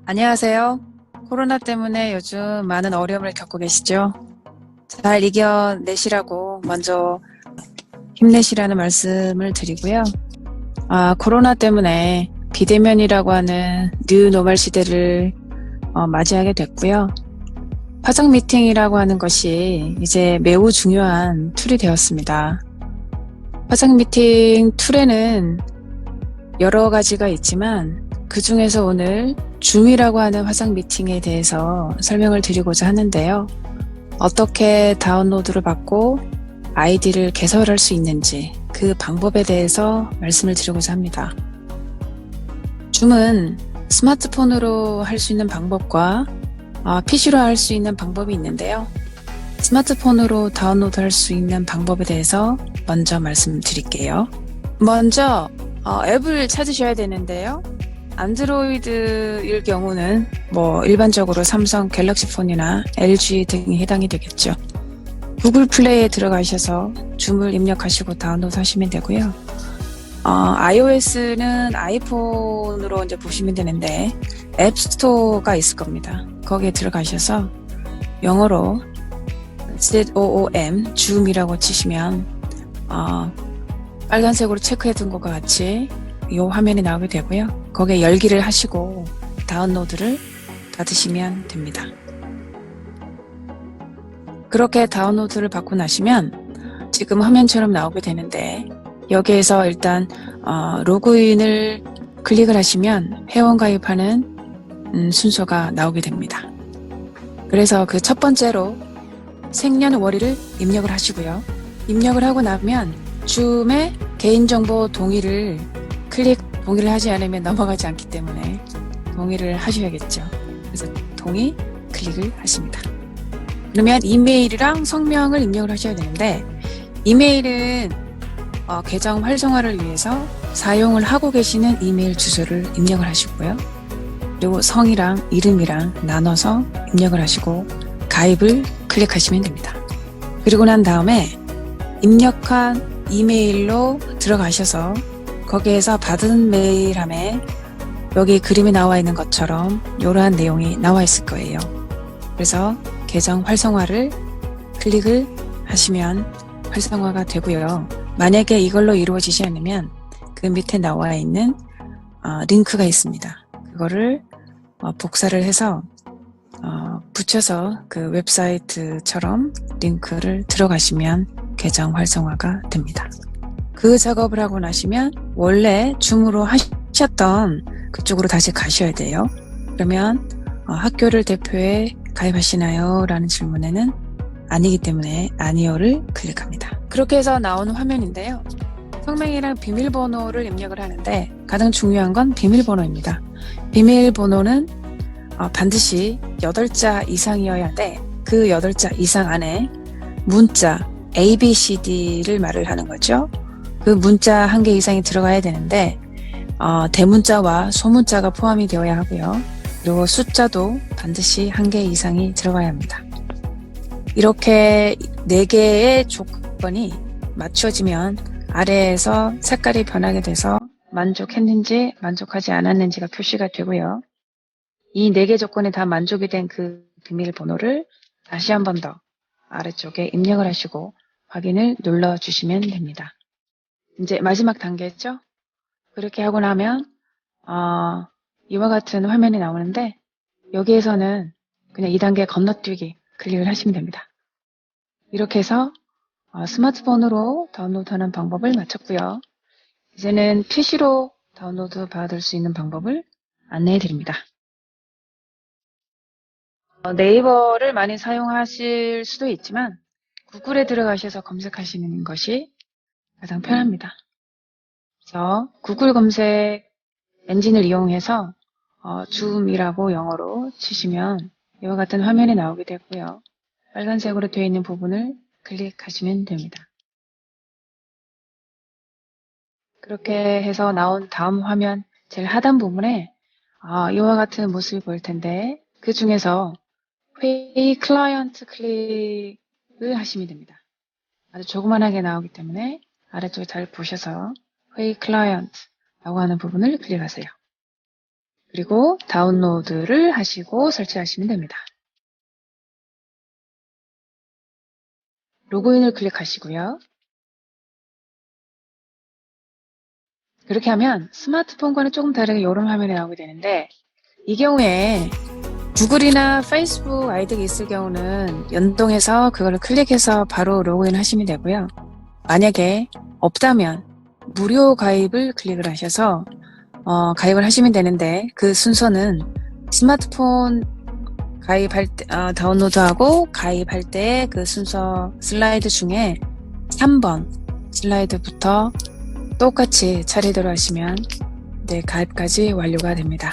안녕하세요. 코로나 때문에 요즘 많은 어려움을 겪고 계시죠? 잘 이겨내시라고 먼저 힘내시라는 말씀을 드리고요. 코로나 때문에 비대면이라고 하는 뉴 노멀 시대를 맞이하게 됐고요. 화상 미팅이라고 하는 것이 이제 매우 중요한 툴이 되었습니다. 화상 미팅 툴에는 여러 가지가 있지만 그 중에서 오늘 줌이라고 하는 화상 미팅에 대해서 설명을 드리고자 하는데요. 어떻게 다운로드를 받고 아이디를 개설할 수 있는지 그 방법에 대해서 말씀을 드리고자 합니다. 줌은 스마트폰으로 할 수 있는 방법과 PC로 할 수 있는 방법이 있는데요. 스마트폰으로 다운로드 할 수 있는 방법에 대해서 먼저 말씀드릴게요. 먼저 앱을 찾으셔야 되는데요. 안드로이드일 경우는 일반적으로 삼성 갤럭시 폰이나 LG 등이 해당이 되겠죠. 구글 플레이에 들어가셔서 줌을 입력하시고 다운로드 하시면 되고요. iOS는 아이폰으로 이제 보시면 되는데 앱스토어가 있을 겁니다. 거기에 들어가셔서 영어로 ZOOM, 줌이라고 치시면 빨간색으로 체크해 둔 것과 같이 이 화면이 나오게 되고요. 거기에 열기를 하시고 다운로드를 받으시면 됩니다. 그렇게 다운로드를 받고 나시면 지금 화면처럼 나오게 되는데 여기에서 일단 로그인을 클릭을 하시면 회원가입하는 순서가 나오게 됩니다. 그래서 그 첫 번째로 생년월일을 입력을 하시고요. 입력을 하고 나면 줌의 개인정보 동의를 동의를 하지 않으면 넘어가지 않기 때문에 동의를 하셔야겠죠. 그래서 동의 클릭을 하십니다. 그러면 이메일이랑 성명을 입력을 하셔야 되는데 이메일은 계정 활성화를 위해서 사용을 하고 계시는 이메일 주소를 입력을 하시고요. 그리고 성이랑 이름이랑 나눠서 입력을 하시고 가입을 클릭하시면 됩니다. 그리고 난 다음에 입력한 이메일로 들어가셔서 거기에서 받은 메일함에 여기 그림이 나와 있는 것처럼 이러한 내용이 나와 있을 거예요. 그래서 계정 활성화를 클릭을 하시면 활성화가 되고요. 만약에 이걸로 이루어지지 않으면 그 밑에 나와 있는 링크가 있습니다. 그거를 복사를 해서 붙여서 그 웹사이트처럼 링크를 들어가시면 계정 활성화가 됩니다. 그 작업을 하고 나시면 원래 줌으로 하셨던 그쪽으로 다시 가셔야 돼요. 그러면 학교를 대표해 가입하시나요? 라는 질문에는 아니기 때문에 아니요를 클릭합니다. 그렇게 해서 나오는 화면인데요. 성명이랑 비밀번호를 입력을 하는데 가장 중요한 건 비밀번호입니다. 비밀번호는 반드시 8자 이상이어야 돼. 그 8자 이상 안에 문자 ABCD를 말을 하는 거죠. 그 문자 1개 이상이 들어가야 되는데 대문자와 소문자가 포함이 되어야 하고요. 그리고 숫자도 반드시 1개 이상이 들어가야 합니다. 이렇게 4개의 조건이 맞춰지면 아래에서 색깔이 변하게 돼서 만족했는지 만족하지 않았는지가 표시가 되고요. 이 4개 조건이 다 만족이 된 그 비밀번호를 다시 한 번 더 아래쪽에 입력을 하시고 확인을 눌러주시면 됩니다. 이제 마지막 단계죠. 그렇게 하고 나면 이와 같은 화면이 나오는데 여기에서는 그냥 2단계 건너뛰기 클릭을 하시면 됩니다. 이렇게 해서 스마트폰으로 다운로드하는 방법을 마쳤고요. 이제는 PC로 다운로드 받을 수 있는 방법을 안내해 드립니다. 네이버를 많이 사용하실 수도 있지만 구글에 들어가셔서 검색하시는 것이 가장 편합니다. 그래서 구글 검색 엔진을 이용해서 줌이라고 영어로 치시면 이와 같은 화면이 나오게 되고요. 빨간색으로 되어 있는 부분을 클릭하시면 됩니다. 그렇게 해서 나온 다음 화면 제일 하단 부분에 이와 같은 모습이 보일 텐데 그 중에서 회의 클라이언트 클릭을 하시면 됩니다. 아주 조그만하게 나오기 때문에 아래쪽에 잘 보셔서 회의 클라이언트라고 하는 부분을 클릭하세요. 그리고 다운로드를 하시고 설치하시면 됩니다. 로그인을 클릭하시고요. 그렇게 하면 스마트폰과는 조금 다르게 이런 화면이 나오게 되는데, 이 경우에 구글이나 페이스북 아이디가 있을 경우는 연동해서 그걸 클릭해서 바로 로그인 하시면 되고요. 만약에 없다면 무료 가입을 클릭을 하셔서 가입을 하시면 되는데, 그 순서는 스마트폰 가입할 때, 다운로드하고 가입할 때 그 순서 슬라이드 중에 3번 슬라이드부터 똑같이 차례대로 하시면 가입까지 완료가 됩니다.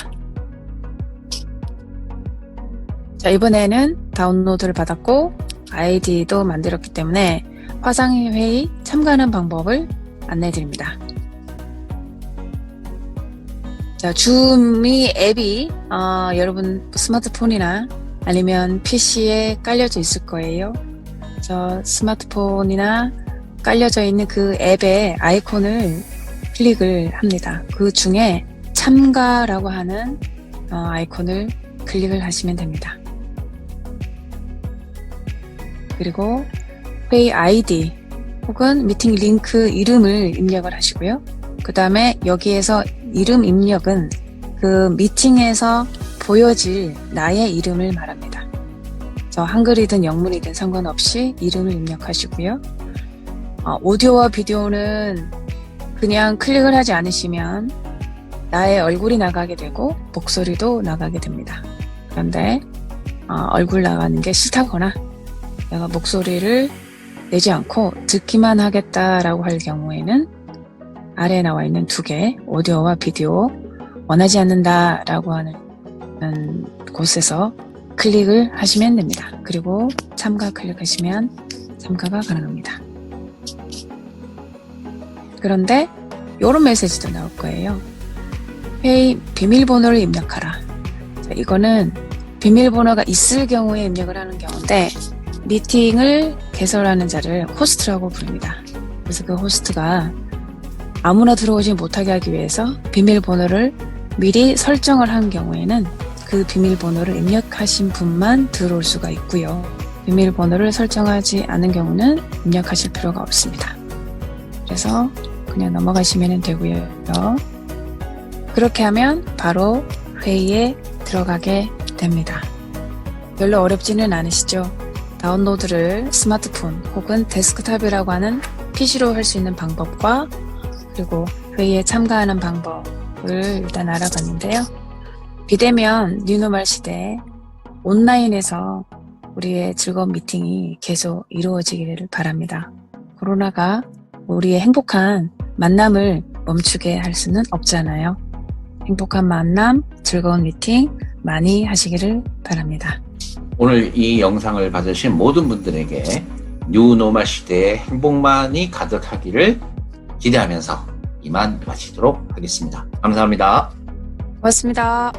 자, 이번에는 다운로드를 받았고 아이디도 만들었기 때문에 화상의 회의 참가하는 방법을 안내해 드립니다. 자, 줌이 앱이 여러분 스마트폰이나 아니면 PC에 깔려져 있을 거예요. 그래서 스마트폰이나 깔려져 있는 그 앱의 아이콘을 클릭을 합니다. 그 중에 참가라고 하는 아이콘을 클릭을 하시면 됩니다. 그리고 회의 아이디 혹은 미팅 링크 이름을 입력을 하시고요. 그 다음에 여기에서 이름 입력은 그 미팅에서 보여질 나의 이름을 말합니다. 한글이든 영문이든 상관없이 이름을 입력하시고요. 오디오와 비디오는 그냥 클릭을 하지 않으시면 나의 얼굴이 나가게 되고 목소리도 나가게 됩니다. 그런데 얼굴 나가는 게 싫다거나 내가 목소리를 내지 않고 듣기만 하겠다라고 할 경우에는 아래에 나와 있는 2개 오디오와 비디오 원하지 않는다라고 하는 곳에서 클릭을 하시면 됩니다. 그리고 참가 클릭하시면 참가가 가능합니다. 그런데 이런 메시지도 나올 거예요. 회의 비밀번호를 입력하라. 자, 이거는 비밀번호가 있을 경우에 입력을 하는 경우인데 미팅을 개설하는 자를 호스트라고 부릅니다. 그래서 그 호스트가 아무나 들어오지 못하게 하기 위해서 비밀번호를 미리 설정을 한 경우에는 그 비밀번호를 입력하신 분만 들어올 수가 있고요. 비밀번호를 설정하지 않은 경우는 입력하실 필요가 없습니다. 그래서 그냥 넘어가시면 되고요. 그렇게 하면 바로 회의에 들어가게 됩니다. 별로 어렵지는 않으시죠? 다운로드를 스마트폰 혹은 데스크탑이라고 하는 PC로 할 수 있는 방법과 그리고 회의에 참가하는 방법을 일단 알아봤는데요. 비대면 뉴노멀 시대에 온라인에서 우리의 즐거운 미팅이 계속 이루어지기를 바랍니다. 코로나가 우리의 행복한 만남을 멈추게 할 수는 없잖아요. 행복한 만남, 즐거운 미팅 많이 하시기를 바랍니다. 오늘 이 영상을 받으신 모든 분들에게 뉴노멀 시대의 행복만이 가득하기를 기대하면서 이만 마치도록 하겠습니다. 감사합니다. 고맙습니다.